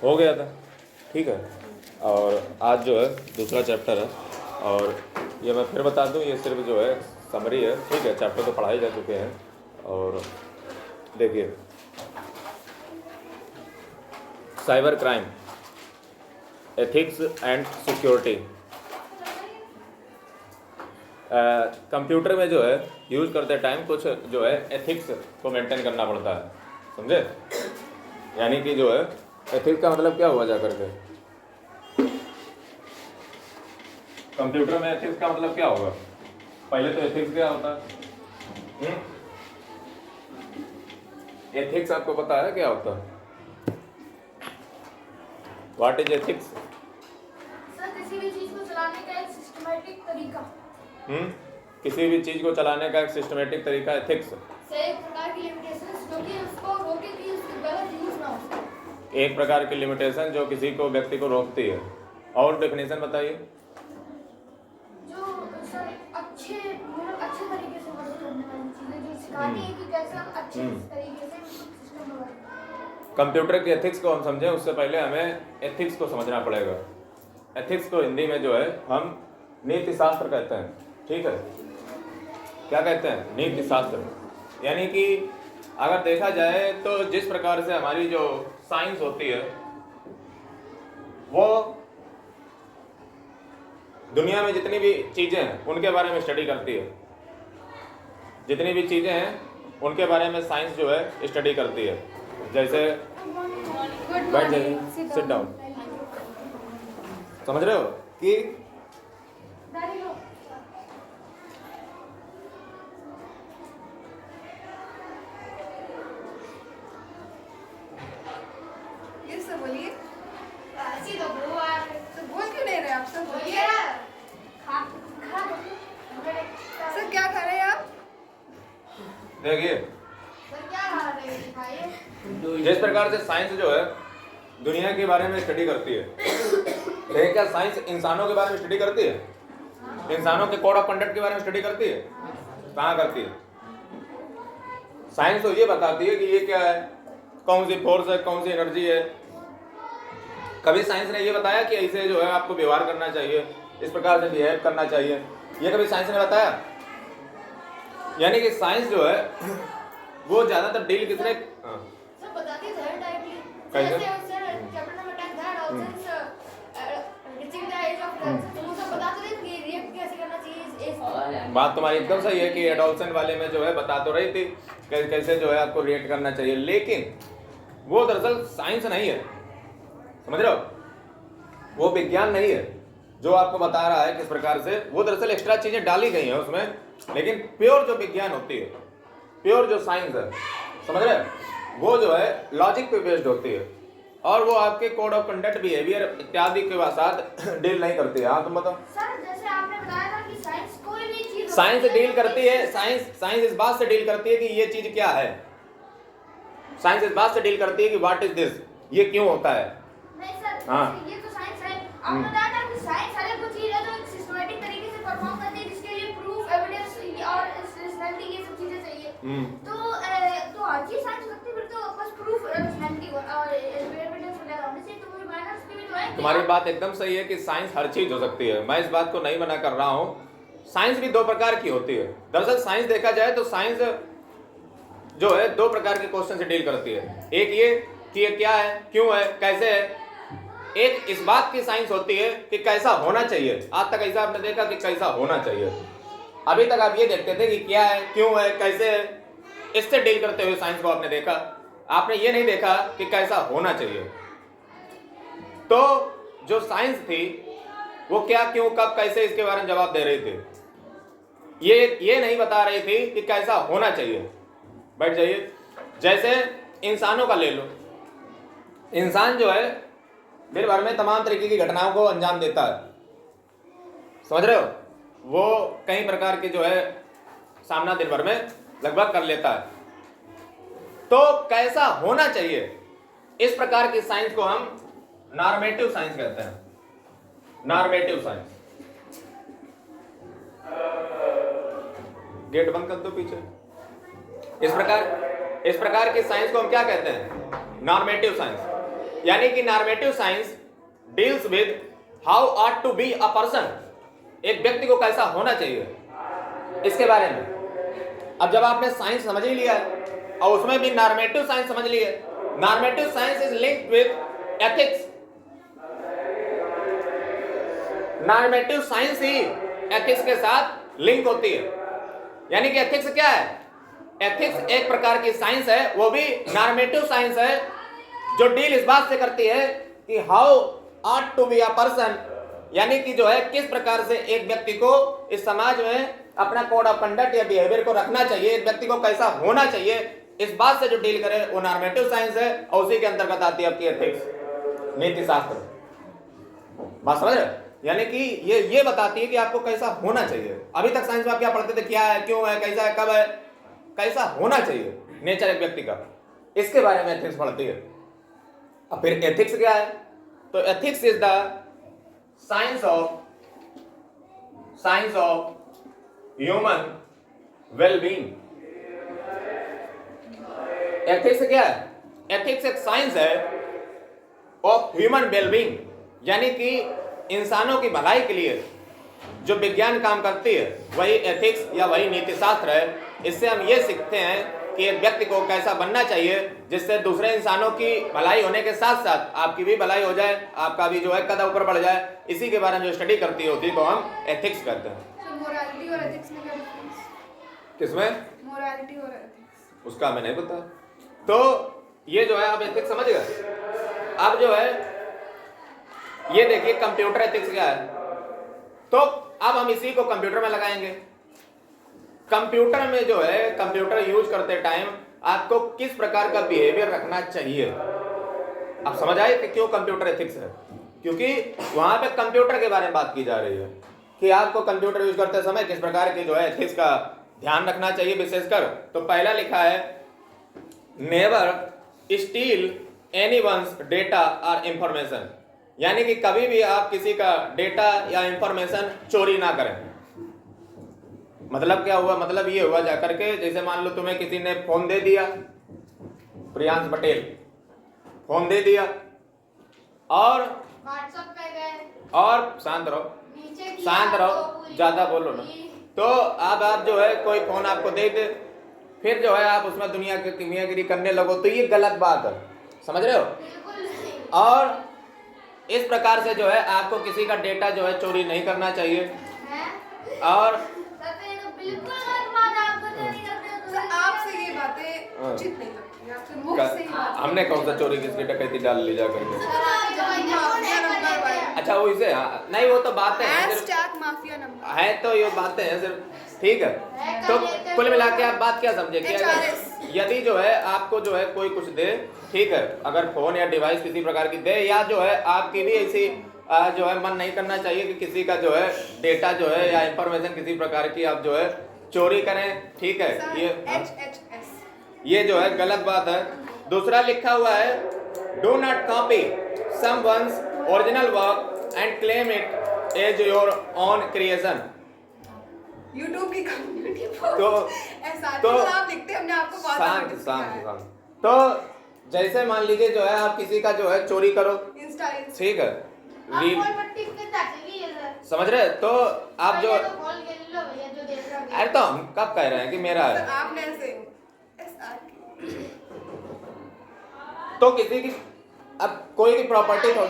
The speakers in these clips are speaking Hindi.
हो गया था, ठीक है। और आज जो है दूसरा चैप्टर है, और ये मैं फिर बता दूं, ये सिर्फ जो है समरी है, ठीक है। चैप्टर तो पढ़ाए जा चुके हैं। और देखिए, cyber crime, ethics and security. Computer में जो है यूज़ करते टाइम कुछ जो है एथिक्स को मेंटेन करना पड़ता है, समझे। यानी कि जो है एथिक्स का मतलब क्या हुआ जा करके, कंप्यूटर में एथिक्स का मतलब क्या होगा। पहले तो एथिक्स क्या होता है, एथिक्स आपको पता है क्या होता है? What is ethics? सर, किसी भी चीज को चलाने का एक सिस्टमैटिक तरीका। किसी भी चीज को चलाने का एक सिस्टमैटिक तरीका एथिक्स। से एक प्रकार की लिमिटेशंस जो कि उसको रोके कि उसकी गलत यूज ना हो। एक प्रकार की लिमिटेशन जो किसी को व्यक्ति को रोकती है। और डेफिनेशन बताइए। जो सर अच्छे तरीके से वर्क करने वाली चीजें जो सिखाती है कि कैसे हम अच्छे तरीके से सिस्टम में वर्क करें। कंप्यूटर के एथिक्स को हम समझें उससे पहले हमें एथिक्स को समझना पड़ेगा। एथिक्स को हिंदी में जो है हम नीति शास्त्र कहते हैं, ठीक है। क्या कहते हैं? नीति शास्त्र। यानी कि अगर देखा जाए तो जिस प्रकार से हमारी जो साइंस होती है वो दुनिया में जितनी भी चीज़ें हैं उनके बारे में स्टडी करती है। जितनी भी चीज़ें हैं उनके बारे में साइंस जो है स्टडी करती है। जैसे बैठ जाइए, सिट डाउन। समझ रहे हो कि बोलिए। तो बोल क्यों नहीं रहे आप? सब बोलिए। सर क्या खा रहे हैं आप? देखिए, सर क्या खा रहे हैं, दिखाइए। जिस प्रकार से साइंस जो है दुनिया के बारे में स्टडी करती है, लेकिन क्या साइंस इंसानों के बारे में स्टडी करती है? इंसानों के कोड ऑफ कंडक्ट के बारे में स्टडी करती है? कहाँ करती है? साइंस तो ये बताती है कि ये क्या है, कौन सी फोर्स है, कौन सी एनर्जी है। कभी साइंस ने ये बताया कि ऐसे जो है आपको व्यवहार करना चाहिए, इस प्रकार से बिहेव करना चाहिए? ये कभी साइंस ने बताया? यानी कि साइंस जो है वो ज्यादातर डील किसने सब बताते हैं डायरेक्टली। कैसे? जैसे सर चैप्टर नंबर 10 था dolphins reaching the edge of तो वो सब बताते थे कि रिएक्ट कैसे करना चाहिए इस बात तुम्हारी एकदम सही है कि एडोल्सन वाले में जो है बता तो रही थी कैसे जो है आपको रिएक्ट करना चाहिए, लेकिन वो दरअसल साइंस नहीं है, समझ रहे हो। वो विज्ञान नहीं है जो आपको बता रहा है किस प्रकार से। वो दरअसल एक्स्ट्रा चीजें डाली गई हैं उसमें, लेकिन प्योर जो विज्ञान होती है, प्योर जो साइंस है, समझ रहे हैं, वो जो है लॉजिक पे बेस्ड होती है। और वो आपके कोड ऑफ कंडक्ट, बिहेवियर इत्यादि के साथ डील नहीं करती है। हाँ तुम बताओ। सर जैसे आपने बताया था कि साइंस कोई भी चीज साइंस डील करती है, साइंस इस बात से डील करती है कि ये चीज क्या है। साइंस इस बात से डील करती है कि व्हाट इज दिस, ये क्यों होता है। नहीं सर, हाँ। ये तो साइंस है। आपने बताया था कि साइंस हर एक चीज है जो एक सिस्टमैटिक तरीके से परफॉर्म करती है, जिसके लिए प्रूफ, एविडेंस और रिजल्ट ये सब चीजें चाहिए। तो हर चीज साइंस हो सकती है, फिर तो बस प्रूफ, रिजल्ट और एविडेंस वगैरह होने चाहिए। तो वो माइनस के भी तो है। तुम्हारी बात एकदम सही है कि साइंस हर चीज हो सकती है, मैं इस बात को नहीं मना कर रहा हूं। साइंस भी दो प्रकार की होती है। दरअसल साइंस देखा जाए तो साइंस जो है दो प्रकार के क्वेश्चन से डील करती है। एक ये कि ये क्या है, क्यों है, कैसे है। एक इस बात की साइंस होती है कि कैसा होना चाहिए। आज तक ऐसा आपने देखा कि कैसा होना चाहिए? अभी तक आप ये देखते थे कि क्या है, क्यों है, कैसे है। इससे डील करते हुए साइंस को आपने देखा। आपने ये नहीं देखा कि कैसा होना चाहिए। तो जो साइंस थी वो क्या, क्यों, कब, कैसे, इसके बारे में जवाब दे रही थी। ये नहीं बता रही थी कि कैसा होना चाहिए। बैठ जाइए। जैसे इंसानों का ले लो। इंसान जो है दिन भर में तमाम तरीके की घटनाओं को अंजाम देता है, समझ रहे हो। वो कई प्रकार के जो है सामना दिन भर में लगभग कर लेता है। तो कैसा होना चाहिए, इस प्रकार की साइंस को हम नॉर्मेटिव साइंस कहते हैं। Normative science. गेट बंद कर दो पीछे। इस प्रकार की साइंस को हम क्या कहते हैं? Normative science. यानी कि normative science deals with how ought to be a person, एक व्यक्ति को कैसा होना चाहिए इसके बारे में। अब जब आपने साइंस समझ ही लिया और उसमें भी नॉर्मेटिव साइंस समझ लिए, normative science is linked with ethics. Normative science he ethics के साथ लिंक होती है। यानी कि एथिक्स क्या है? एथिक्स एक प्रकार की साइंस है, वो भी नॉर्मेटिव साइंस है, जो डील इस बात से करती है कि how ought to be a person, यानी कि जो है किस प्रकार से एक व्यक्ति को इस समाज में अपना कोड ऑफ कंडक्ट या बिहेवियर को रखना चाहिए, एक व्यक्ति को कैसा होना चाहिए, इस बात से जो डील करे वो नॉर्मेटिव साइंस है, और उसी के अंतर्गत आती है आपकी एथिक्स, नीति शास्त्र। बात समझ रहे? यानी कि ये बताती है कि आपको कैसा होना चाहिए। अभी तक साइंस में आप क्या पढ़ते थे, क्या है, क्यों है, कैसा है, कब है, कैसा होना चाहिए नेचर एक व्यक्ति का, इसके बारे में एथिक्स पढ़ती है। अब फिर एथिक्स क्या है? तो ethics is the science of human wellbeing. Ethics क्या है? एथिक्स एक साइंस है ऑफ ह्यूमन वेलबींग, यानी कि इंसानों की भलाई के लिए जो विज्ञान काम करती है वही एथिक्स या वही नीति शास्त्र है। इससे हम ये सीखते हैं कि एक व्यक्ति को कैसा बनना चाहिए जिससे दूसरे इंसानों की भलाई होने के साथ साथ आपकी भी भलाई हो जाए, आपका भी जो है कदम ऊपर बढ़ जाए। इसी के बारे में जो स्टडी करती होती है तो हम एथिक्स कहते हैं। मोरालिटी और एथिक्स में क्या डिफरेंस? किसमें? मोरालिटी और एथिक्स। उसका हमें नहीं पता। तो ये जो है आप एथिक्स समझ गए। अब जो है ये देखिए कंप्यूटर एथिक्स क्या है, तो अब हम इसी को कंप्यूटर में लगाएंगे। कंप्यूटर में जो है कंप्यूटर यूज करते टाइम आपको किस प्रकार का बिहेवियर रखना चाहिए। आप समझ आए कि क्यों कंप्यूटर एथिक्स है? क्योंकि वहां पे कंप्यूटर के बारे में बात की जा रही है कि आपको कंप्यूटर यूज करते समय किस प्रकार की जो है एथिक्स का ध्यान रखना चाहिए विशेषकर। तो पहला लिखा है नेवर स्टील एनीवन्स डेटा और इंफॉर्मेशन, यानी कि कभी भी आप किसी का डेटा या इंफॉर्मेशन चोरी ना करें। मतलब क्या हुआ? मतलब ये हुआ जाकर के जैसे मान लो तुम्हें किसी ने फोन दे दिया, प्रियांश पटेल फोन दे दिया और व्हाट्सएप पे गए और शांत रहो ज्यादा बोलो ना। तो अब आप जो है कोई फोन आपको दे दे, फिर जो है आप उसमें दुनिया की दुनियागिरी करने लगो, तो ये गलत बात है। समझ रहे हो? और इस प्रकार से जो है आपको किसी का डेटा जो है चोरी नहीं करना चाहिए। और आपसे ये बातें उचित नहीं लगती, आपसे मुख से ही बात। हमने कौन सा चोरी किसकी डकैती डाल ली जा करके? अच्छा वो इसे नहीं, वो तो बातें हैं माफिया नंबर है, तो ये बातें हैं सिर्फ, ठीक है। तो कुल मिला के आप बात क्या समझे कि अगर यदि जो है आपको जो है कोई कुछ दे, ठीक है, अगर फोन या डिवाइस किसी प्रकार की दे, या जो है आपकी भी ऐसी जो है मन नहीं करना चाहिए कि किसी का जो है डेटा जो है या इंफॉर्मेशन किसी प्रकार की आप जो है चोरी करें, ठीक है। ये जो है गलत बात है। दूसरा लिखा हुआ है do not copy someone's original work and claim it as your own creation. YouTube की कम्युनिटी तो आप लिखते हैं, हमने आपको शांत। तो जैसे मान लीजिए जो है आप किसी का जो है चोरी करो, ठीक है, समझ रहे? तो आप जो अरे तो हम कब कह रहे हैं कि मेरा है? आपने ऐसे तो किसी की अब कोई भी प्रॉपर्टी हो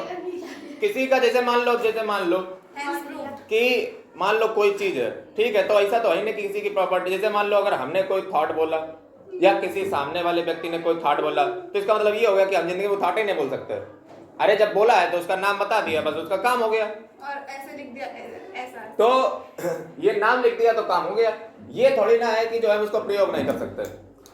किसी का, जैसे मान लो कि मान लो कोई चीज है, ठीक है, तो ऐसा तो है नहीं कि किसी की प्रॉपर्टी, जैसे मान लो अगर हमने कोई थॉट बोला या किसी सामने वाले व्यक्ति ने कोई थॉट बोला, तो इसका मतलब ये हो गया कि हम जिंदगी में थॉट ही नहीं बोल सकते। अरे जब बोला है तो उसका नाम बता दिया, बस उसका काम हो गया। और ऐसे लिख दिया ऐसा, तो ये नाम लिख दिया तो काम हो गया। ये थोड़ी ना है कि जो है उसको प्रयोग नहीं कर सकते,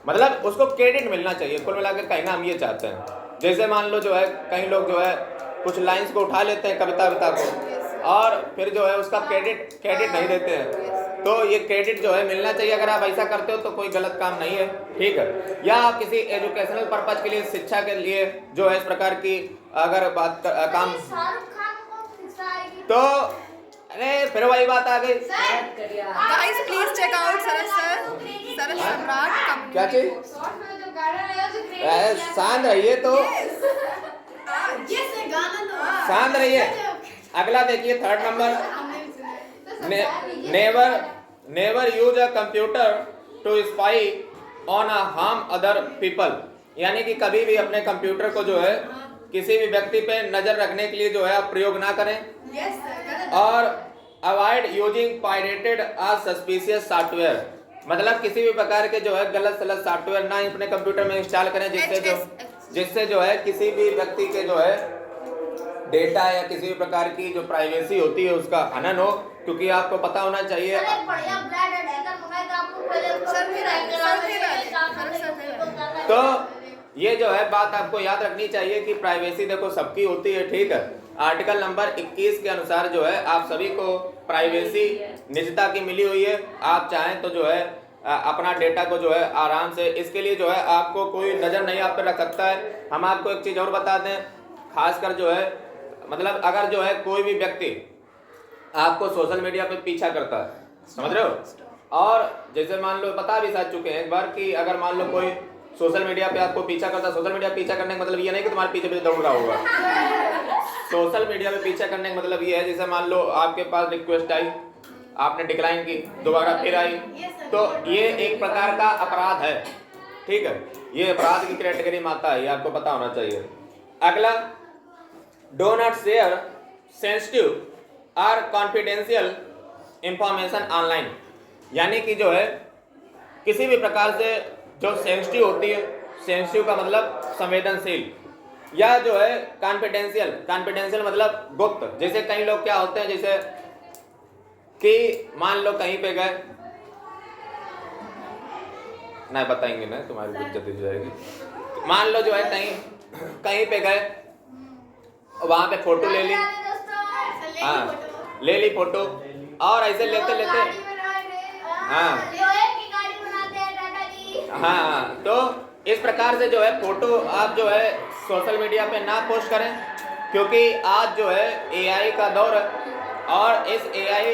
मतलब उसको क्रेडिट मिलना चाहिए। कुल मिलाकर कहना हम ये चाहते हैं। जैसे मान लो जो है कई लोग जो है कुछ लाइंस को उठा लेते हैं कविता को, और फिर जो है उसका क्रेडिट नहीं देते हैं। तो ये क्रेडिट जो है मिलना चाहिए। अगर आप ऐसा करते हो तो कोई गलत काम नहीं है, ठीक है। या आप किसी एजुकेशनल पर्पज के लिए, शिक्षा के लिए जो है इस प्रकार की अगर बात काम, तो अरे फिर वही बात आ गई। गाइस प्लीज चेक आउट सरस सम्राट क्या चीज? शांत रहिए। तो शांत रहिए। अगला देखिए, third number, never use a computer to spy on a harm other people. यानी कि कभी भी अपने कंप्यूटर को जो है किसी भी व्यक्ति पे नजर रखने के लिए जो है आप प्रयोग ना करें। और अवॉइड यूजिंग पायरेटेड और सस्पिशियस सॉफ्टवेयर, मतलब किसी भी प्रकार के जो है गलत सलत सॉफ्टवेयर ना अपने कंप्यूटर में इंस्टॉल करें, जिससे जो है किसी भी व्यक्ति के जो है डेटा या किसी भी प्रकार की जो प्राइवेसी होती है उसका हनन हो। क्योंकि आपको पता होना चाहिए, तो ये जो है बात आपको याद रखनी चाहिए कि प्राइवेसी देखो सबकी होती है, ठीक है। आर्टिकल नंबर 21 के अनुसार जो है आप सभी को प्राइवेसी निजता की मिली हुई है। आप चाहें तो जो है अपना डेटा को जो है आराम से, इसके लिए जो है आपको कोई नज़र नहीं आप पे रख सकता है। हम आपको एक चीज़ और बता दें, खासकर जो है मतलब अगर जो है कोई भी व्यक्ति आपको सोशल मीडिया पे पीछा करता है, समझ रहे हो, और जैसे मान लो बता भी साथ चुके हैं एक बार कि अगर मान लो कोई सोशल मीडिया पे आपको पीछा करता है, सोशल मीडिया पीछा करने का मतलब ये नहीं कि तुम्हारे पीछे पीछे दौड़ रहा होगा। सोशल मीडिया पे पीछा करने का मतलब ये है, जैसे मान लो आपके पास रिक्वेस्ट आई, आपने डिक्लाइन की, दोबारा फिर आई, तो ये एक प्रकार का अपराध है, ठीक है। ये अपराध की कैटेगरी में आता है, ये आपको पता होना चाहिए। अगला, डो नॉट शेयर सेंसिटिव और कॉन्फिडेंशियल इंफॉर्मेशन ऑनलाइन। यानी कि जो है किसी भी प्रकार से जो सेंसिटिव होती है, सेंसिटिव का मतलब संवेदनशील, या जो है कॉन्फिडेंशियल मतलब गुप्त। जैसे कई लोग क्या होते हैं, जैसे कि मान लो कहीं पे गए, नहीं बताएंगे ना तुम्हारी इज्जत हो जाएगी। मान लो जो है कहीं पे गए, वहां पे फोटो ले ली, हाँ ले ली फोटो, और ऐसे लेते लेते हाँ, तो इस प्रकार से जो है फोटो आप जो है सोशल मीडिया पे ना पोस्ट करें, क्योंकि आज जो है एआई का दौर है, और इस एआई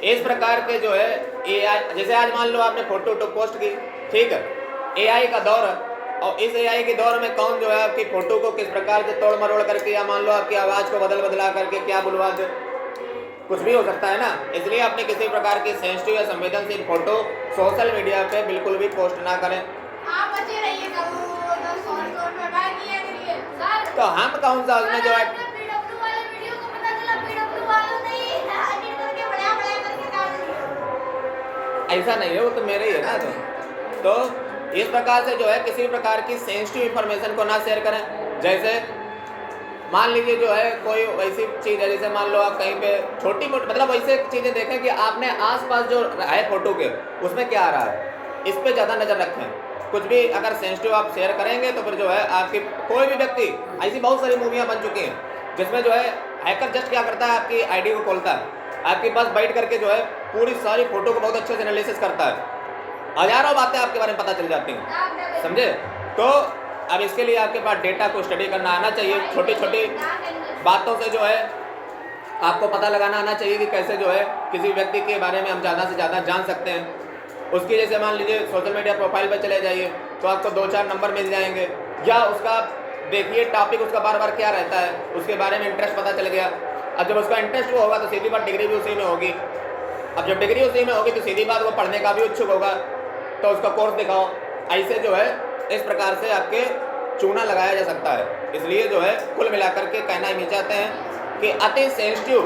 इस प्रकार के जो है एआई, जैसे आज मान लो आपने फोटो पोस्ट की, ठीक है, एआई का दौर है, और इस एआई के दौर में कौन जो है आपकी फोटो को किस प्रकार से तोड़ मरोड़ करके, या मान लो आपकी आवाज को बदला करके क्या बुलवा दे, कुछ भी हो सकता है ना। इसलिए अपने किसी प्रकार की सेंसिटिव या संवेदनशील फोटो सोशल मीडिया पे बिल्कुल भी पोस्ट ना करें। आप बचे रहिए, तो हम कौन सा उसमें जो है पीडब्ल्यू वाले वीडियो को पता चला, पीडब्ल्यू वालों ने एडिट करके बढ़िया करके डाल दिया। ऐसा नहीं है, वो तो मेरे ही है ना। तो इस प्रकार से जो है किसी प्रकार की सेंसिटिव इंफॉर्मेशन को ना शेयर करें। जैसे मान लीजिए जो है कोई वैसी चीज़ है, जैसे मान लो आप कहीं पे छोटी मोटी मतलब वैसे चीज़ें देखें कि आपने आसपास जो है फोटो के उसमें क्या आ रहा है, इस पे ज़्यादा नज़र रखें। कुछ भी अगर सेंसिटिव आप शेयर करेंगे तो फिर जो है आपकी कोई भी व्यक्ति, ऐसी बहुत सारी मूवियाँ बन चुकी हैं जिसमें जो है हैकर जस्ट क्या करता है, आपकी आईडी को खोलता है, आपके पास बैठ करके जो है पूरी सारी फोटो को बहुत अच्छे से एनालिसिस करता है, हजारों बातें आपके बारे में पता चल जाती हैं, समझे। तो अब इसके लिए आपके पास डेटा को स्टडी करना आना चाहिए, छोटी छोटी बातों से जो है आपको पता लगाना आना चाहिए कि कैसे जो है किसी व्यक्ति के बारे में हम ज़्यादा से ज़्यादा जान सकते हैं। उसकी जैसे मान लीजिए सोशल मीडिया प्रोफाइल पर चले जाइए तो आपको 2-4 नंबर मिल जाएंगे, या उसका देखिए टॉपिक उसका बार बार क्या रहता है, उसके बारे में इंटरेस्ट पता चल गया। अब जब उसका इंटरेस्ट वो होगा तो सीधी बात डिग्री भी उसी में होगी। अब जब डिग्री उसी में होगी तो सीधी बात वो पढ़ने का भी इच्छुक होगा, तो उसका कोर्स दिखाओ। ऐसे जो है इस प्रकार से आपके चूना लगाया जा सकता है। इसलिए जो है कुल मिलाकर के कहना ही चाहते हैं कि अति सेंसिटिव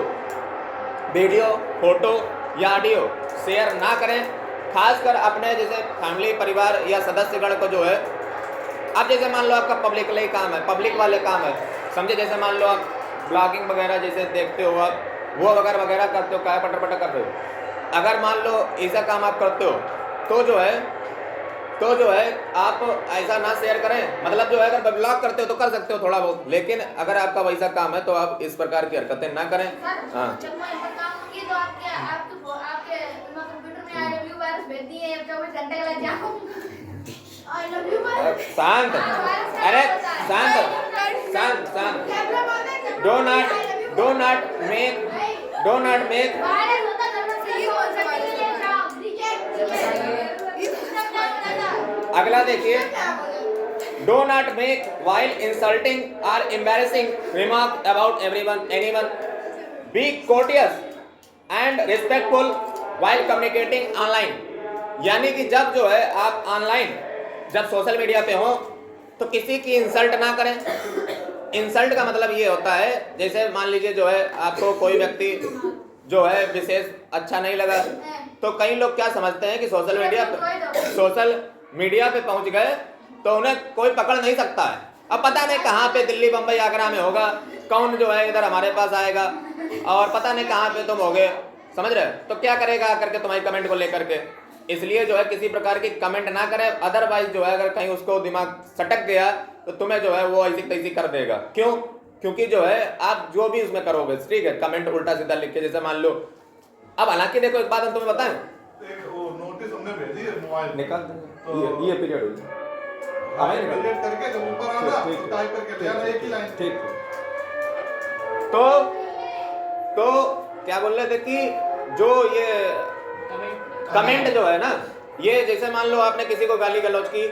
वीडियो, फोटो या ऑडियो शेयर ना करें, खासकर अपने जैसे फैमिली, परिवार या सदस्यगण को जो है। अब जैसे मान लो आपका पब्लिक वाले काम है, पब्लिक वाले काम है, समझे, जैसे मान लो आप ब्लॉगिंग वगैरह जैसे देखते हो आप, वो वगैरह करते हो, क्या पटर करते हो। अगर मान लो ऐसा काम आप करते हो तो जो है आप ऐसा ना शेयर करें। मतलब जो है अगर ब्लॉग करते हो तो कर सकते हो थोड़ा बहुत, लेकिन अगर आपका वैसा काम है तो आप इस प्रकार की हरकतें ना करें। हाँ, शांत, अरे शांत। डो नॉट मेक अगला देखिए, do not make while insulting और embarrassing remark about anyone, be courteous and respectful while communicating online. यानी कि जब जो है आप ऑनलाइन जब सोशल मीडिया पे हो तो किसी की इंसल्ट ना करें। इंसल्ट का मतलब ये होता है, जैसे मान लीजिए जो है आपको कोई व्यक्ति जो है विशेष अच्छा नहीं लगा, तो कई लोग क्या समझते हैं कि सोशल मीडिया पे पहुंच गए तो उन्हें कोई पकड़ नहीं सकता है। अब पता नहीं कहाँ पे, दिल्ली बम्बई आगरा में होगा, कौन जो है इधर हमारे पास आएगा और पता नहीं कहाँ पे तुम होगे, समझ रहे? तो क्या करेगा आकर के तुम्हारी कमेंट को लेकर के। इसलिए जो है किसी प्रकार की कमेंट ना करें, अदरवाइज जो है अगर कहीं उसको दिमाग सटक गया तो तुम्हें जो है वो ऐसी तैसी कर देगा। क्यों? क्योंकि जो है आप जो भी उसमें करोगे, ठीक है, कमेंट उल्टा सीधा लिख के, जैसे मान लो, अब हालांकि देखो एक बात हम तुम्हें बताएं, वो नोटिस हमने भेजी है मोबाइल निकाल तो ये पीरियड हो हाँ डिलीट करके जब ऊपर आ रहा तो टाइप करके ले आना एक ही लाइन। ठीक। तो क्या बोल रहे थे कि जो ये कमेंट जो है ना, ये जैसे मान लो आपने किसी को गाली गलौज की,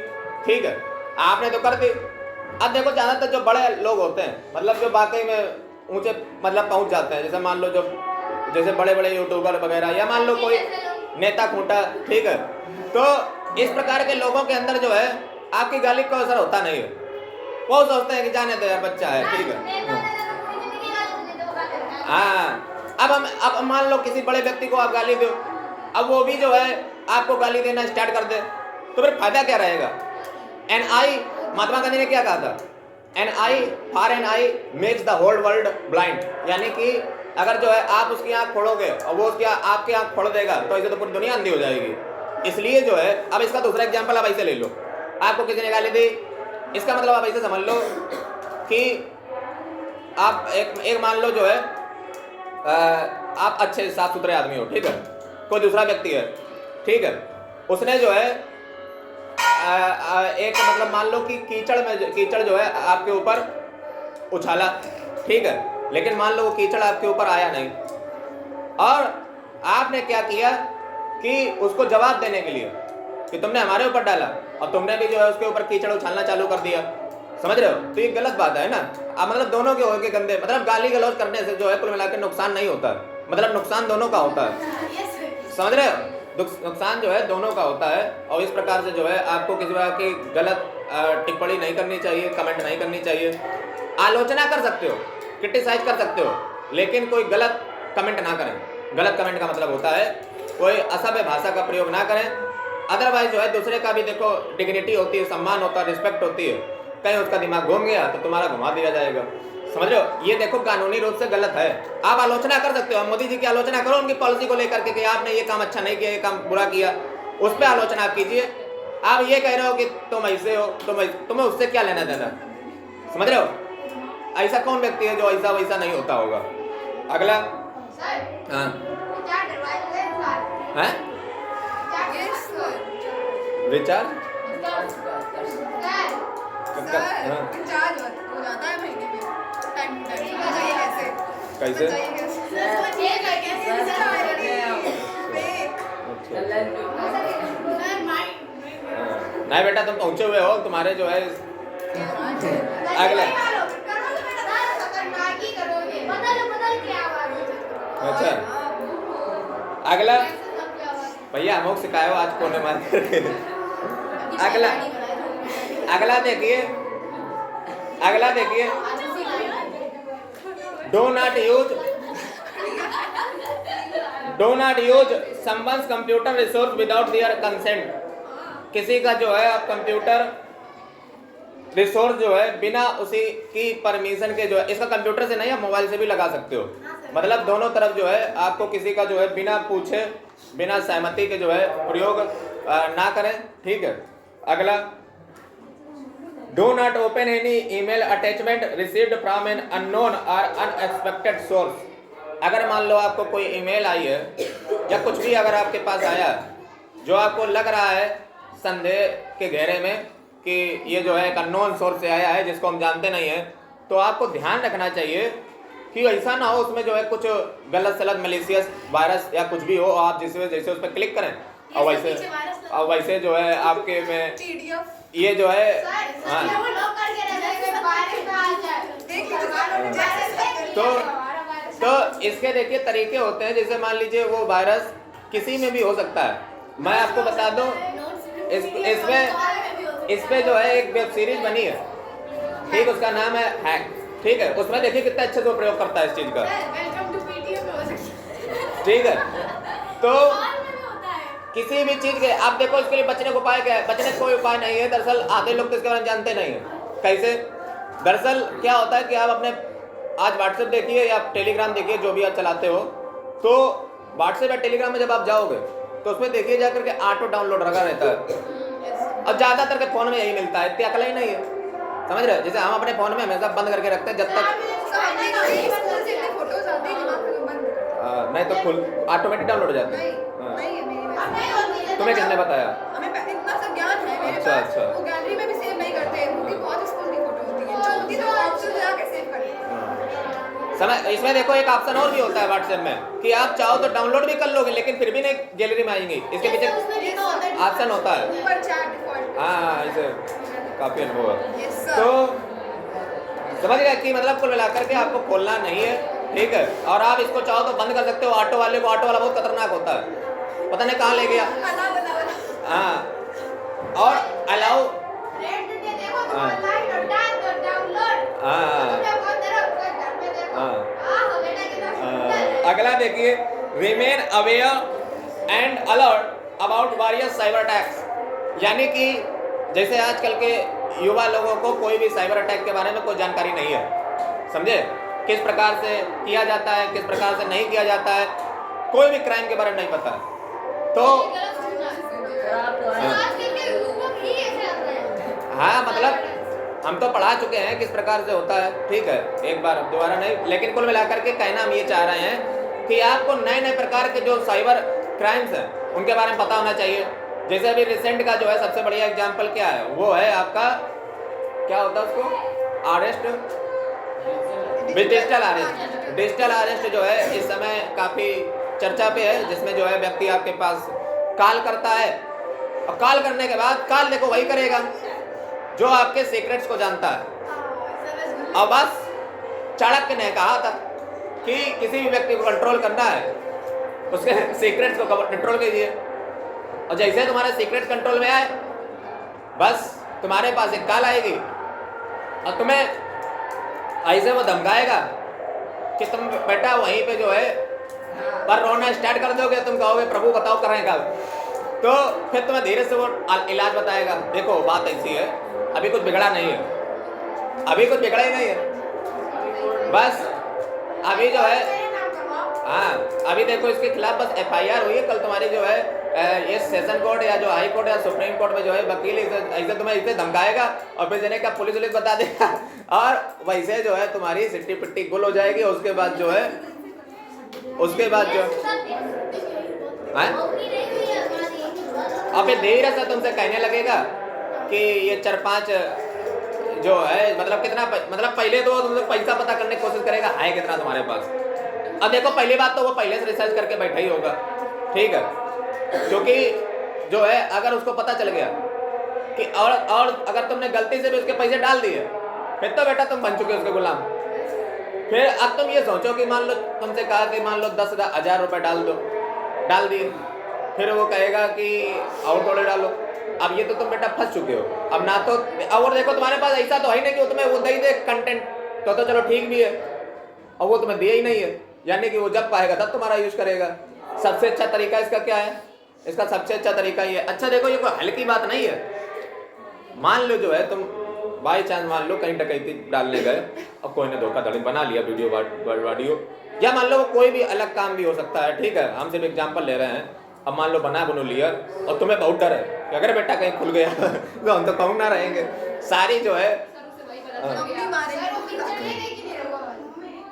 ठीक है, आपने तो कर दी। अब देखो ज्यादातर जो बड़े लोग होते हैं, मतलब जो वाकई में ऊंचे मतलब पहुंच जाते हैं, जैसे मान लो जो जैसे बड़े बड़े यूट्यूबर वगैरह, या मान लो कोई नेता खूंटा, ठीक है, तो इस प्रकार के लोगों के अंदर जो है आपकी गाली का असर होता नहीं है। वो सोचते हैं कि जाने दो यार, बच्चा है, ठीक है। हाँ, अब मान लो किसी बड़े व्यक्ति को आप गाली दो, अब वो भी जो है आपको गाली देना स्टार्ट कर दे, तो फिर फायदा क्या रहेगा? एन आई, महात्मा गांधी ने क्या कहा था? An eye for an eye makes the whole world blind. यानी कि अगर जो है आप उसकी आंख फोड़ोगे और वो उसकी आपकी आंख फोड़ देगा तो ऐसे तो पूरी दुनिया अंधी हो जाएगी। इसलिए जो है, अब इसका दूसरा एग्जाम्पल आप ऐसे ले लो, आपको किसी ने गाली दी, इसका मतलब आप ऐसे समझ लो कि आप एक मान लो जो है आप अच्छे साफ सुथरे आदमी हो, ठीक है, कोई दूसरा व्यक्ति है, ठीक है, उसने जो है एक मतलब मान लो कि कीचड़ जो है आपके ऊपर उछाला, ठीक है, लेकिन मान लो वो कीचड़ आपके ऊपर आया नहीं, और आपने क्या किया कि उसको जवाब देने के लिए कि तुमने हमारे ऊपर डाला और तुमने भी जो है उसके ऊपर कीचड़ उछालना चालू कर दिया, समझ रहे हो? तो ये गलत बात है ना। अब मतलब दोनों के हो के गंदे, मतलब गाली गलौज करने से जो है कुल मिलाकर नुकसान नहीं होता, मतलब नुकसान दोनों का होता है, समझ रहे हो? नुकसान जो है दोनों का होता है। और इस प्रकार से जो है आपको किसी प्रकार की गलत टिप्पणी नहीं करनी चाहिए, कमेंट नहीं करनी चाहिए। आलोचना कर सकते हो, क्रिटिसाइज कर सकते हो, लेकिन कोई गलत कमेंट ना करें। गलत कमेंट का मतलब होता है कोई असभ्य भाषा का प्रयोग ना करें। अदरवाइज जो है दूसरे का भी देखो डिग्निटी होती है, सम्मान होता है, रिस्पेक्ट होती है, कहीं उसका दिमाग घूम गया तो तुम्हारा घुमा दिया जाएगा, समझ रहे हो? ये देखो कानूनी रूप से गलत है। आप आलोचना कर सकते हो, मोदी जी की आलोचना करो उनकी पॉलिसी को लेकर के कि आपने ये काम अच्छा नहीं किया, ये काम बुरा किया, उस पर आलोचना आप कीजिए। आप ये कह रहे हो कि तुम ऐसे हो, तुम्हें उससे क्या लेना देना, समझ रहे हो? ऐसा कौन व्यक्ति है जो ऐसा वैसा नहीं होता होगा? अगला, हाँ रिचार्ज कैसे? नहीं बेटा तुम पहुंचे हुए हो, तुम्हारे जो है अगला, अच्छा अगला भैया हम सिखाए हो आज कोने मार करके। अगला देखिए, do not use someone's computer resource without their consent. किसी का जो है आप कंप्यूटर रिसोर्स जो है बिना उसी की परमिशन के जो है, इसका कंप्यूटर से नहीं आप मोबाइल से भी लगा सकते हो, मतलब दोनों तरफ जो है आपको किसी का जो है बिना पूछे बिना सहमति के जो है प्रयोग ना करें, ठीक है। अगला, do not open any email attachment received from an unknown और अनएक्सपेक्टेड सोर्स। अगर मान लो आपको कोई ईमेल आई है या कुछ भी अगर आपके पास आया जो आपको लग रहा है संदेह के घेरे में कि ये जो है एक अननोन सोर्स से आया है जिसको हम जानते नहीं है, तो आपको ध्यान रखना चाहिए कि ऐसा ना हो उसमें जो है कुछ गलत सलत मलेशियस वायरस या कुछ भी हो, आप जैसे उस पर क्लिक करें और वैसे जो है आपके में ये जो है तो इसके देखिए तरीके होते हैं। जैसे मान लीजिए वो वायरस किसी में भी हो सकता है। मैं आपको बता दूं इस पे जो है एक वेब सीरीज बनी है, ठीक, उसका नाम है हैक, ठीक है। उसमें देखिए कितना अच्छे से प्रयोग करता है इस चीज का, ठीक है। तो किसी भी चीज के आप देखो, इसके लिए बचने का उपाय क्या है? बचने का कोई उपाय नहीं है। दरअसल आधे लोग तो इसके बारे में जानते नहीं है। कैसे? दरअसल क्या होता है कि आप अपने आज व्हाट्सएप देखिए या टेलीग्राम देखिए, जो भी आप चलाते हो, तो व्हाट्सएप या टेलीग्राम में जब आप जाओगे तो उसमें देखिए जाकर के ऑटो डाउनलोड रखा रहता है, और ज्यादातर के फोन में यही मिलता है। इतनी अकल ही नहीं है, समझ रहे? जैसे हम अपने फोन में हमेशा बंद करके रखते हैं जब तक नहीं तो फुल ऑटोमेटिक डाउनलोड हो जाता है। तुम्हें किसने बताया? हमें इतना सब ज्ञान है मेरे अच्छा, पास। अच्छा। वो गैलरी में भी सेव नहीं करते हैं, क्योंकि बहुत स्कूल की फोटो होती है, जो होती तो ऑप्शन लगा के सेव करते हैं। समय इसमें देखो एक ऑप्शन और भी होता है व्हाट्सएप में कि आप चाहो तो डाउनलोड भी कर लोगे, लेकिन फिर भी नहीं गैलरी में आएंगी। इसके पीछे ऑप्शन होता है। ऊपर चैट डिफॉल्ट। हाँ, इसे काफी अनुभव है। Yes sir. तो समझ गए कि मतलब कुल मिलाकर के आपको खोलना नहीं है, ठीक है। और आप इसको चाहो तो बंद कर सकते हो। ऑटो वाले को, ऑटो वाला बहुत खतरनाक होता है, पता नहीं कहाँ ले गया। हाँ, और अलाउ अगला देखिए, remain aware and alert about various cyber attacks. यानी कि जैसे आजकल के युवा लोगों को कोई भी साइबर अटैक के बारे में कोई जानकारी नहीं है, समझे? किस प्रकार से किया जाता है, किस प्रकार से नहीं किया जाता है, कोई भी क्राइम के बारे में नहीं पता है। तो हाँ, मतलब हम तो पढ़ा चुके हैं किस प्रकार से होता है, ठीक है, एक बार दोबारा नहीं। लेकिन कुल मिलाकर के कहना हम ये चाह रहे हैं कि आपको नए नए प्रकार के जो साइबर क्राइम्स हैं उनके बारे में पता होना चाहिए। जैसे अभी रिसेंट का जो है सबसे बढ़िया एग्जांपल क्या है, वो है आपका क्या होता है उसको, arrest, digital arrest. Digital arrest जो है इस समय काफी चर्चा पे है, जिसमें जो है व्यक्ति आपके पास कॉल करता है, और कॉल करने के बाद कॉल देखो वही करेगा जो आपके सीक्रेट्स को जानता है। और बस चाणक्य ने कहा था कि किसी भी व्यक्ति को कंट्रोल करना है, उसके सीक्रेट्स को कंट्रोल कीजिए, और जैसे तुम्हारे सीक्रेट कंट्रोल में आए, बस तुम्हारे पास एक कॉल आएगी और तुम्हें ऐसे वो धमकाएगा कि तुम बेटा वहीं पे जो है पर रोना स्टार्ट कर दोगे। तुम कहोगे प्रभु बताओ करें कब, तो फिर तुम्हें धीरे से वो इलाज बताएगा। देखो बात ऐसी है, अभी कुछ बिगड़ा नहीं है, अभी कुछ बिगड़ा ही नहीं है, बस अभी जो है हाँ, अभी देखो इसके खिलाफ बस FIR हुई है। कल तुम्हारी जो है ये सेशन कोर्ट या जो हाई कोर्ट या सुप्रीम कोर्ट में जो है वकील ऐसे तुम्हें इसे धमकाएगा और फिर देने का पुलिस बता देगा, और वैसे जो है तुम्हारी सिट्टी पिट्टी गुल हो जाएगी। उसके बाद जो है और फिर धीरे से तुमसे कहने लगेगा कि ये 4-5 जो है मतलब कितना मतलब पहले तो तुमसे पैसा पता करने की कोशिश करेगा है कितना तुम्हारे पास। अब देखो पहली बात तो वो पहले से रिसर्च करके बैठा ही होगा, ठीक है, क्योंकि जो है अगर उसको पता चल गया कि और अगर तुमने गलती से भी उसके पैसे डाल दिए, फिर तो बेटा तुम बन चुके उसके गुलाम। फिर अब तुम ये सोचो कि मान लो तुमसे कहा कि मान लो 10,000 रुपये डाल दिए, फिर वो कहेगा कि और थोड़े डालो। अब ये तो तुम बेटा फंस चुके हो। अब ना तो और देखो तुम्हारे पास ऐसा तो है नहीं कि तुम्हें वो दे दे कंटेंट, तो चलो ठीक भी है, और वो तुम्हें दिया ही नहीं है, यानी कि वो जब पाएगा तब तुम्हारा यूज करेगा। सबसे अच्छा तरीका इसका क्या है? इसका सबसे अच्छा तरीका ये, अच्छा देखो ये कोई हल्की बात नहीं है। मान लो जो है तुम बाई चांस मान लो कहीं डकैती डालने गए और कोई ने धोखाधड़ी बना लिया वीडियो, या मान लो वो कोई भी अलग काम भी हो सकता है, ठीक है, हम सिर्फ एग्जांपल ले रहे हैं। अब मान लो बनो लिया और तुम्हें बहुत डर है कि अगर बेटा कहीं खुल गया तो हम तो कहूँ ना रहेंगे सारी जो है।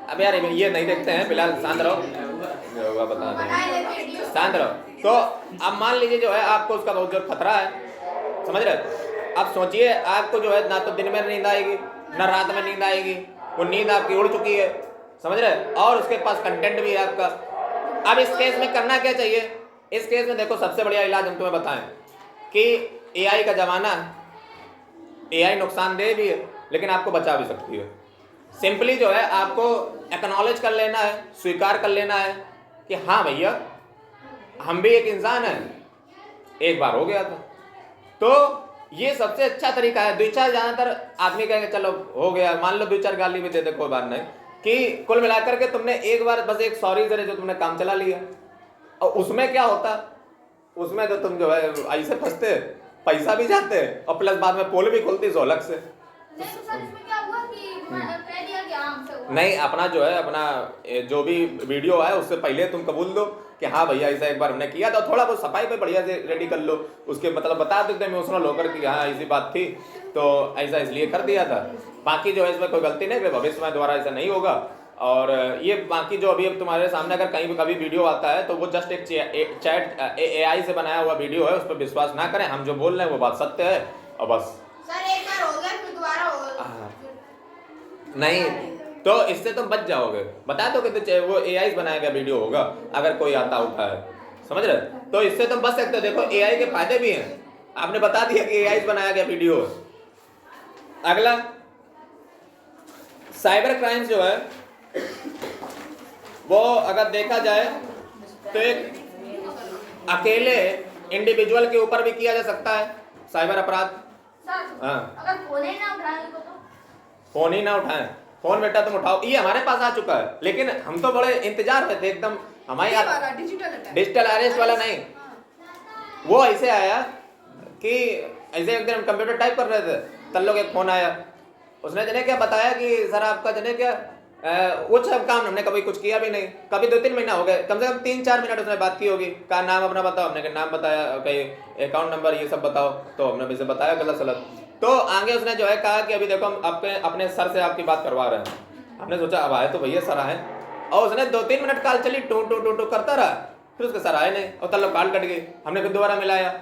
अब यार ये नहीं देखते हैं, फिलहाल शांत रहो, होगा बता दें, शांत रहो। तो अब मान लीजिए जो है आपको उसका बहुत जो खतरा है, समझ रहे? आप सोचिए आपको जो है ना तो दिन में नींद आएगी ना रात में नींद आएगी, वो नींद आपकी उड़ चुकी है, समझ रहे? और उसके पास कंटेंट भी है आपका। अब इस केस में करना क्या चाहिए इस केस में देखो सबसे बढ़िया इलाज हम तुम्हें बताएं कि एआई का जमाना है, एआई नुकसानदेह भी है लेकिन आपको बचा भी सकती है। सिंपली जो है आपको एक्नॉलेज कर लेना है, स्वीकार कर लेना है कि हाँ भैया हम भी एक इंसान हैं, एक बार हो गया था। तो ये सबसे अच्छा तरीका है। दो चार ज़्यादातर आदमी कहेंगे चलो हो गया, मान लो 2-4 गाली भी दे दे कोई बात नहीं, कि कुल मिलाकर के तुमने एक बार बस एक सॉरी जरे जो तुमने काम चला लिया, और उसमें क्या होता, उसमें तो तुम जो है ऐसे फंसते, पैसा भी जाते और प्लस बाद में पोल भी खुलती 100 लाख से। नहीं तो सर इसमें क्या हुआ कि कह दिया कि हमसे हुआ। नहीं, अपना जो है अपना जो भी वीडियो है उससे पहले तुम कबूल दो कि हाँ भैया ऐसा एक बार हमने किया था, थोड़ा बहुत सफाई पे बढ़िया से रेडी कर लो, उसके मतलब बता देते इमोशनल होकर कि हाँ ऐसी बात थी तो ऐसा इसलिए कर दिया था। बाकी जो है इसमें कोई गलती नहीं, भविष्य में दोबारा ऐसा नहीं होगा। और ये बाकी जो अभी तुम्हारे सामने अगर कहीं भी कभी वीडियो आता है तो वो जस्ट एक चैट एआई से बनाया हुआ वीडियो है, उस पर विश्वास ना करें। हम जो बोल रहे हैं वो बात सत्य है और बस। सर एक बार हो गया फिर दोबारा होगा नहीं तो इससे तुम बच जाओगे। बता दो कि तो वो एआई से बनाया गया वीडियो होगा अगर कोई आता उठा है, समझ रहे? तो इससे तुम बच सकते हो। देखो एआई के फायदे भी हैं, आपने बता दिया कि एआई से बनाया गया वीडियो है। अगला साइबर क्राइम जो है वो अगर देखा जाए तो एक अकेले इंडिविजुअल के ऊपर भी किया जा सकता है साइबर अपराध। सर हाँ। अगर फोन ही ना उठाए तो फोन ही ना उठाएं, फोन बेटा तुम उठाओ, ये हमारे पास आ चुका है लेकिन हम तो बड़े इंतजार में थे एकदम। हमारे डिजिटल अरेस्ट वाला नहीं, वो ऐसे आया कि ऐसे एक दिन हम कंप्यूटर टाइप कर रहे थे, तब लोग एक फोन आया, उसने जने क्या बताया कि सर आपका जने क्या वो सब काम हमने कभी कुछ किया भी नहीं, कभी 2-3 महीना हो गए, कम से कम 3-4 मिनट उसने बात की होगी। कहा नाम अपना बताओ, हमने नाम बताया, कहीं अकाउंट नंबर ये सब बताओ, तो हमने भी से बताया गलत सलत। तो आगे उसने जो है कहा कि अभी देखो हम अपने सर से आपकी बात करवा रहे हैं। हमने सोचा अब आए तो भैया सर आए, और उसने 2-3 मिनट कॉल चली, टू टू टू टू करता रहा, फिर उसके सर आए नहीं और तब कॉल कट गई। हमने फिर दोबारा मिलाया,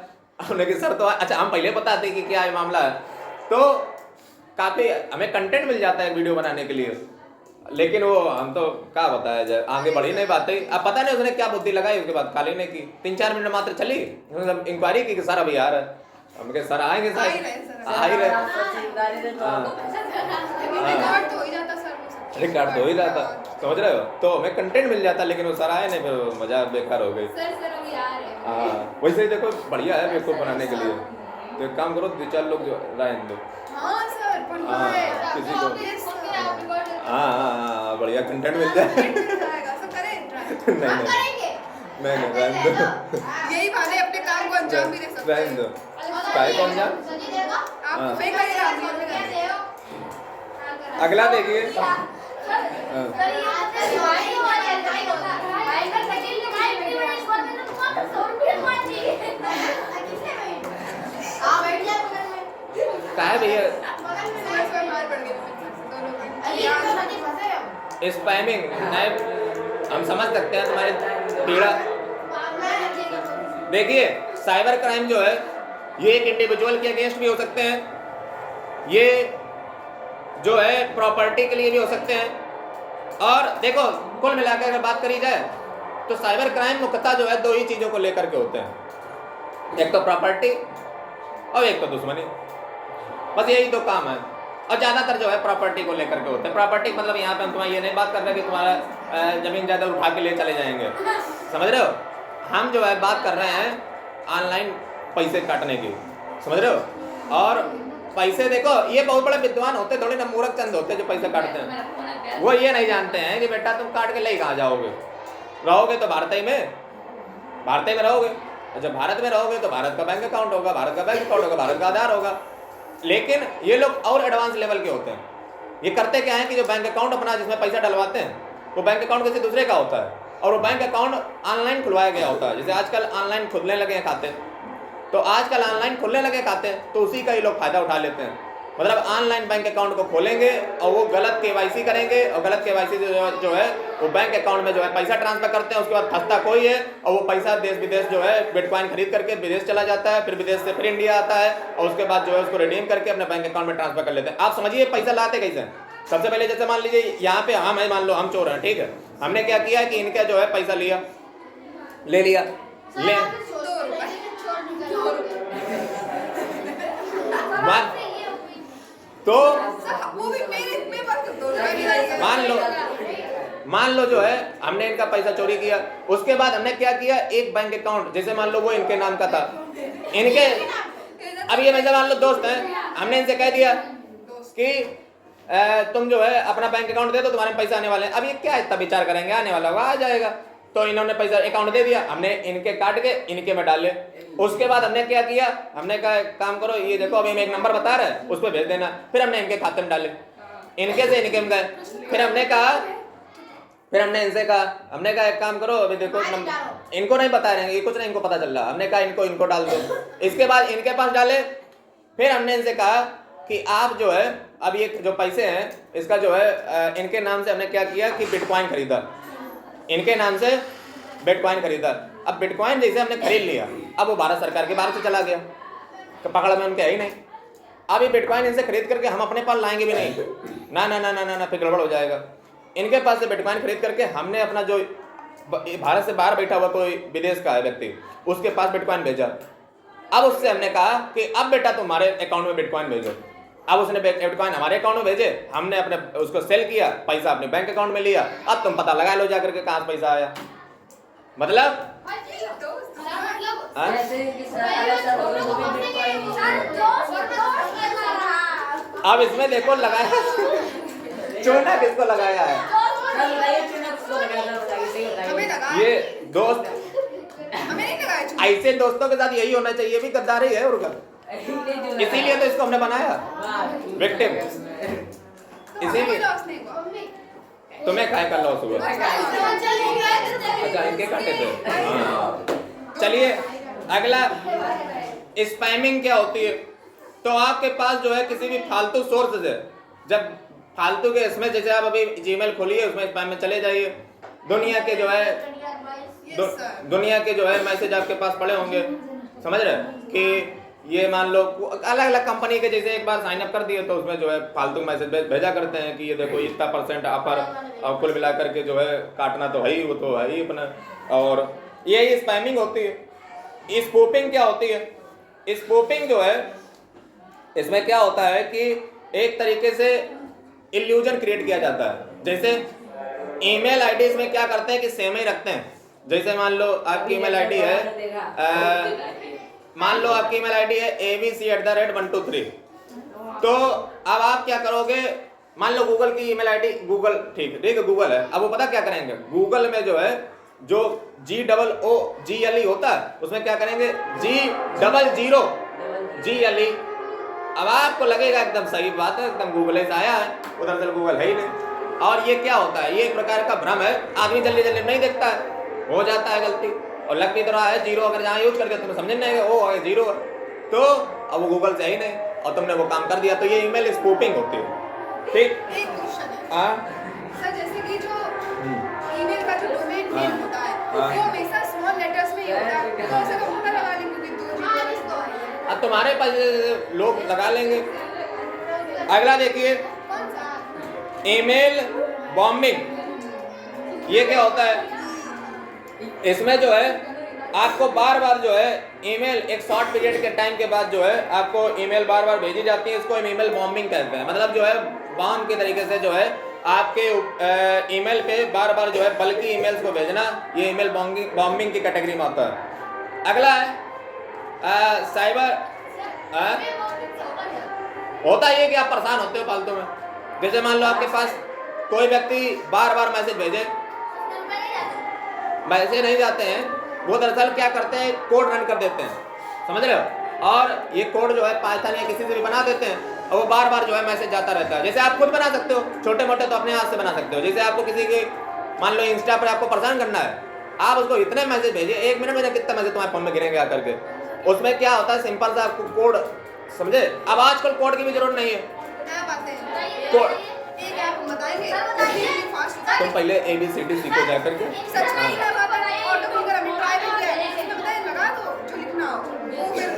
हमने कि सर तो अच्छा हम पहले बताते कि क्या ये मामला है। तो काफ़ी हमें कंटेंट मिल जाता है वीडियो बनाने के लिए, लेकिन वो हम तो क्या बताया जाए, आगे बढ़ी नहीं बात। अब पता नहीं उसने क्या बुद्धि लगाई, उसके बाद खाली नहीं की। 3-4 मिनट मात्र चली, इंक्वायरी की कि सर अभी आ रहा है, हम कहे सर आएंगे सर, आ ही रहे, रिकॉर्ड तो ही जाता, समझ रहे हो? तो हमें कंटेंट मिल जाता, लेकिन वो सर आए नहीं, फिर मजा बेकार हो गई। हाँ वैसे ही देखो बढ़िया है बेवकूफ बनाने के लिए, तो एक काम करो 2-4 लोग जो राय दो, किसी को हाँ बढ़िया कंटेंट मिल जाए। नहीं रहने दो, यही बहाने अपने काम को अंजाम भी दे सकते रहने दो, काय को अंजाम। आप फेक करिए। अगला देखिए, क्या है भैया स्पैमिंग, हम समझ सकते हैं तुम्हारी पीड़ा। देखिए साइबर क्राइम जो है ये एक इंडिविजुअल के अगेंस्ट भी हो सकते हैं, ये जो है प्रॉपर्टी के लिए भी हो सकते हैं। और देखो कुल मिलाकर अगर बात करी जाए तो साइबर क्राइम मुख्यतः जो है 2 ही चीज़ों को लेकर के होते हैं, एक तो प्रॉपर्टी और एक तो दुश्मनी, बस यही 2 काम है। और ज़्यादातर जो है प्रॉपर्टी को लेकर के होते हैं। प्रॉपर्टी मतलब यहाँ पे हम तुम्हारा ये नहीं बात कर रहे कि तुम्हारा ज़मीन जायदाद उठा के ले चले जाएंगे, समझ रहे हो? हम जो है बात कर रहे हैं ऑनलाइन पैसे काटने की, समझ रहे हो? और पैसे देखो ये बहुत बड़े विद्वान होते, थोड़े ना मूर्ख चंद होते जो पैसे काटते हैं। वो ये नहीं जानते हैं कि बेटा तुम काट के ले कहाँ जाओगे, रहोगे तो भारत ही में रहोगे, और जब भारत में रहोगे तो भारत का बैंक अकाउंट होगा, भारत का बैंक अकाउंट होगा, भारत का आधार होगा। लेकिन ये लोग और एडवांस लेवल के होते हैं। ये करते क्या है कि जो बैंक अकाउंट अपना जिसमें पैसा डलवाते हैं वो बैंक अकाउंट किसी दूसरे का होता है, और वो बैंक अकाउंट ऑनलाइन खुलवाया गया होता है। जैसे आजकल ऑनलाइन खुलने लगे हैं खाते, तो आजकल ऑनलाइन खुलने लगे खाते तो उसी का ही लोग फायदा उठा लेते हैं। मतलब ऑनलाइन बैंक अकाउंट को खोलेंगे और वो गलत केवाईसी करेंगे, और गलत केवाईसी जो है वो बैंक अकाउंट में जो है पैसा ट्रांसफर करते हैं। उसके बाद फंसता कोई है और वो पैसा देश विदेश जो है बिटकॉइन खरीद करके विदेश चला जाता है, फिर विदेश से फिर इंडिया आता है, और उसके बाद जो है उसको रिडीम करके अपने बैंक अकाउंट में ट्रांसफर कर लेते हैं। आप समझिए पैसा लाते कैसे? सबसे पहले जैसे मान लीजिए यहाँ पे हम मान लो हम चोर हैं, ठीक है, हमने क्या किया कि इनका जो है पैसा ले लिया, ले मान तो वो भी मेरे पास तो 2 रुपए मान लो जो है हमने इनका पैसा चोरी किया, उसके बाद हमने क्या किया, एक बैंक अकाउंट जैसे मान लो वो इनके नाम का था, इनके अब ये मेरे मान लो दोस्त हैं, हमने इनसे कह दिया कि तुम जो है अपना बैंक अकाउंट दे दो, तुम्हारे पैसे आने वाले हैं। अब ये क्या इतना विचार करेंगे, आने वाला होगा आ जाएगा। तो इन्होंने पैसा अकाउंट दे दिया, हमने इनके काट के इनके में डाले। उसके बाद हमने क्या किया, हमने कहा काम करो, ये देखो अभी मैं एक नंबर बता रहा है उस पर भेज देना। फिर हमने इनके खाते में डाले, इनके से इनके में गए। फिर हमने इनसे कहा, हमने कहा एक काम करो, अभी देखो इनको नहीं बता रहे हैं, ये कुछ नहीं इनको पता चल रहा। हमने कहा इनको डाल दो। इसके बाद इनके पास डाले। फिर हमने इनसे कहा कि आप जो है अब ये जो पैसे हैं इसका जो है इनके नाम से हमने क्या किया कि बिटकॉइन खरीदा, इनके नाम से बिटकॉइन खरीदा। अब बिटकॉइन जैसे हमने खरीद लिया, अब वो भारत सरकार के बाहर से चला गया, तो पकड़ में उनके है ही नहीं। अब ये बिटकॉइन इनसे खरीद करके हम अपने पास लाएंगे भी नहीं, ना ना ना ना ना, ना फिर गड़बड़ हो जाएगा। इनके पास से बिटकॉइन खरीद करके हमने अपना जो भारत से बाहर बैठा हुआ कोई विदेश का है व्यक्ति, उसके पास बिटकॉइन भेजा। अब उससे हमने कहा कि अब बेटा तुम्हारे अकाउंट में बिटकॉइन भेजो। अब उसने बिटकॉइन हमारे अकाउंट में भेजे, हमने अपने उसको सेल किया, पैसा अपने बैंक अकाउंट में लिया। अब तुम पता लगा लो जाकर के कहाँ से पैसा आया। मतलब अब इसमें देखो लगाया चूना किसको लगाया है, ये दोस्त। ऐसे दोस्तों के साथ यही होना चाहिए, भी गद्दारी है उनका, इसीलिए तो इसको हमने बनाया विक्टिम। इसीलिए तुम्हें काय कर लो सुबह। अच्छा इनके काटे थे। चलिए अगला स्पैमिंग क्या होती है। तो आपके पास जो है किसी भी फालतू सोर्स है, जब फालतू के इसमें जैसे आप अभी जीमेल खोलिए, उसमें स्पैम में चले जाइए, दुनिया के जो है दुनिया के जो है मैसेज आपके पास पड़े होंगे, समझ रहे कि ये मान लो अलग अलग कंपनी के जैसे एक बार साइन अप कर दिए तो उसमें जो है फालतू मैसेज भेजा करते हैं कि ये देखो इतना % ऑफर, और कुल मिला करके जो है काटना तो है ही, वो तो है ही अपना। और ये स्पैमिंग होती है। स्पूफिंग क्या होती है, स्पूफिंग जो है इसमें क्या होता है कि एक तरीके से इल्यूजन क्रिएट किया जाता है। जैसे ईमेल आईडी इसमें क्या करते हैं कि सेम ही रखते हैं। जैसे मान लो आपकी ईमेल आईडी है, मान लो आपकी ईमेल आईडी है abc@123। तो अब आप क्या करोगे, मान लो गूगल की ईमेल आईडी, गूगल ठीक है गूगल है। अब वो पता क्या करेंगे, गूगल में जो है जो GOOGLE होता है उसमें क्या करेंगे G00GLE। अब आपको लगेगा एकदम सही बात है, एकदम गूगल से आया है, उधर से गूगल है ही नहीं। और ये क्या होता है, ये एक प्रकार का भ्रम है, आदमी जल्दी जल्दी नहीं देखता है, हो जाता है गलती और लगती तो रहा है जीरो। अगर जहाँ यूज करके तुम्हें समझ नहीं आएगा वो जीरो, तो अब वो गूगल से ही नहीं और तुमने वो काम कर दिया, तो ये ईमेल स्पूफिंग होती है। ठीक, एक क्वेश्चन है सर, जैसे कि जो ईमेल का जो डोमेन नेम होता है वो हमेशा स्मॉल लेटर्स में ही होता है, तो उसे हम पता लगा लेंगे कि अब तुम्हारे पास लोग लगा लेंगे। अगला देखिए ईमेल बॉम्बिंग। ये क्या होता है, इसमें जो है आपको बार बार जो है ईमेल एक शॉर्ट पीरियड के टाइम के बाद जो है आपको ईमेल बार बार भेजी जाती है। इसको ईमेल बॉम्बिंग कहते हैं। मतलब जो है बॉम्ब के तरीके से जो है आपके ईमेल पे बार बार जो है बल्कि ईमेल्स को भेजना, ये ईमेल बॉम्बिंग की कैटेगरी में होता है। अगला है साइबर। होता ये कि आप परेशान होते हो फालतू में। जैसे मान लो आपके पास कोई व्यक्ति बार बार मैसेज भेजे, मैसेज नहीं जाते हैं, वो दरअसल क्या करते हैं कोड रन कर देते हैं, समझ रहे हो। और ये कोड जो है पाइथन या किसी से भी बना देते हैं और वो बार बार जो है मैसेज जाता रहता है। जैसे आप खुद बना सकते हो, छोटे मोटे तो अपने हाथ से बना सकते हो। जैसे आपको किसी के मान लो इंस्टा पर आपको परेशान करना है, आप उसको इतने मैसेज भेजिए, 1 मिनट में कितना मैसेज तुम्हारे फोन में गिरेंगे आकर के। उसमें क्या होता है सिंपल सा आपको कोड, समझे। अब आजकल कोड की भी जरूरत नहीं है। कोड एक ऐप बताएंगे तुम पहले ABCD सीखो जाकर के। सच में ऑटो अगर हमें ट्राई भी किया है, इसमें बताए लगा दो जो लिखना हो।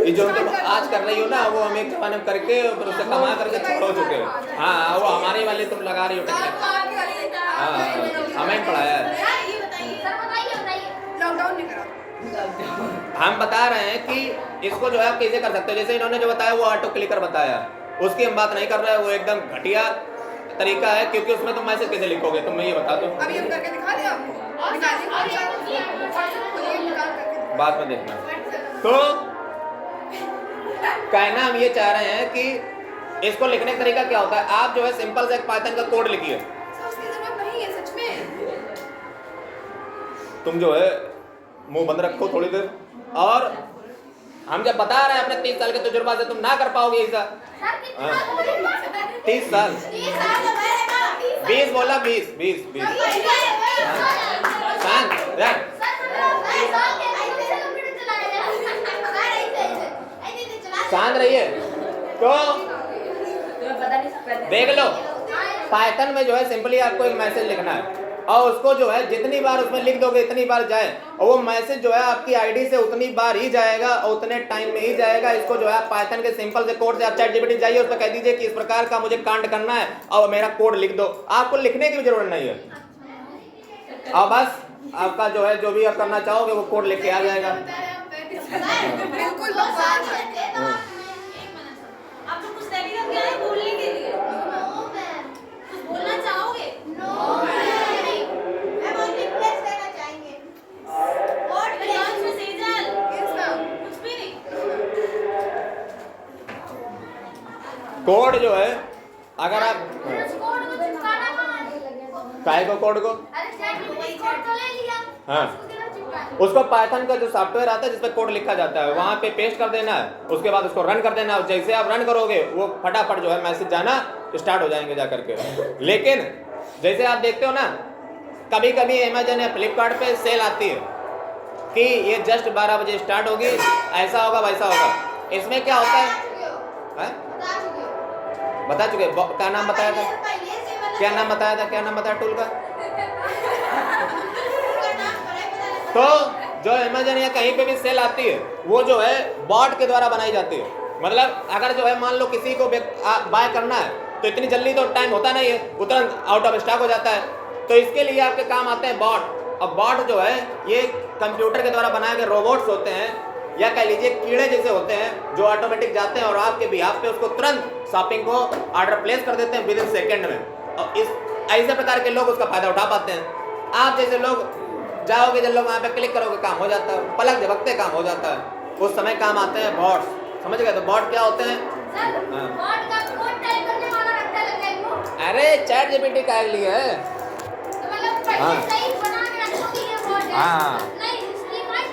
ये जो तुम आज कर रही हो ना, वो हम एक जमाने में करके फिर उससे कमा करके छोड़ चुके हो। हाँ, वो हमारी वाली तुम लगा रही हो टेक्निक। हाँ, हमें पढ़ाया है। लॉकडाउन नहीं करा हम बता रहे हैं कि इसको जो है आप कैसे कर सकते हो। जैसे इन्होंने जो बताया वो ऑटो क्लिकर बताया, उसकी हम बात नहीं कर रहे हैं, वो एकदम घटिया तरीका है, क्योंकि उसमें तुम मैसेज कैसे लिखोगे, तुम मैं ये बता दो। अभी हम करके दिखा दें आपको, बाद में देखना। तो कहना हम ये चाह रहे हैं कि इसको लिखने का तरीका क्या होता है, आप जो है सिंपल से एक पाइथन का कोड लिखिए। उसकी जरूरत नहीं है सच में। तुम जो है मुंह बंद रखो थोड़ी देर, और हम जब बता रहे हैं अपने 30 साल के तजुर्बा से, तुम ना कर पाओगे ऐसा। 30 साल 20 बोला, 20 शांत रह। शांत रहिए। तो देख लो, पाइथन में जो है सिंपली आपको एक मैसेज लिखना है, और उसको जो है जितनी बार उसमें लिख दोगे इतनी बार जाए, और वो मैसेज जो है आपकी आईडी से उतनी बार ही जाएगा और उतने टाइम में ही जाएगा। इसको जो है पाइथन के सिंपल से कोड से आप ChatGPT जाइए, उस पर कह दीजिए कि इस प्रकार का मुझे कांड करना है और मेरा कोड लिख दो, आपको लिखने की भी जरूरत नहीं है। और बस आपका जो है जो भी आप करना चाहोगे वो कोड लिख के आ जाएगा। बिल्कुल बकवास है। आप लोग कुछ रेडी करके आए बोलने के लिए? कुछ बोलना चाहोगे? डांस में सेजल कुछ भी नहीं। कोड जो है अगर आप काय को कोड को हाँ, उसको पाइथन का जो सॉफ्टवेयर आता है जिसपे कोड लिखा जाता है वहां पे पेस्ट कर देना है, उसके बाद उसको रन कर देना है। जैसे आप रन करोगे वो फटाफट जो है मैसेज जाना स्टार्ट हो जाएंगे जा करके। लेकिन जैसे आप देखते हो ना, कभी कभी अमेजन या फ्लिपकार्ट पे सेल आती है कि ये जस्ट 12 बजे स्टार्ट होगी, ऐसा होगा वैसा होगा। इसमें क्या होता है? बता चुके। क्या नाम बताया था? क्या नाम बताया था? क्या नाम बताया टूल का? तो जो अमेजन या कहीं पे भी सेल आती है वो जो है बॉट के द्वारा बनाई जाती है। मतलब अगर जो है मान लो किसी को बाय करना है तो इतनी जल्दी तो टाइम होता नहीं है, तुरंत आउट ऑफ स्टॉक हो जाता है। तो इसके लिए आपके काम आते हैं बॉट। अब बॉट जो है ये कंप्यूटर के द्वारा बनाए गए रोबोट्स होते हैं, या कह लीजिए कीड़े जैसे होते हैं जो ऑटोमेटिक जाते हैं और आपके बिहाफ पे उसको तुरंत शॉपिंग को ऑर्डर प्लेस कर देते हैं विद इन सेकेंड में। और इस ऐसे प्रकार के लोग उसका फायदा उठा पाते हैं। आप जैसे लोग जाओगे, जब लोग वहाँ पे क्लिक करोगे काम हो जाता है, पलक झपकते काम हो जाता है। उस समय काम आते हैं बॉट्स। समझ गए? तो बॉट क्या होते हैं? अरे ChatGPT का लिए है। हाँ।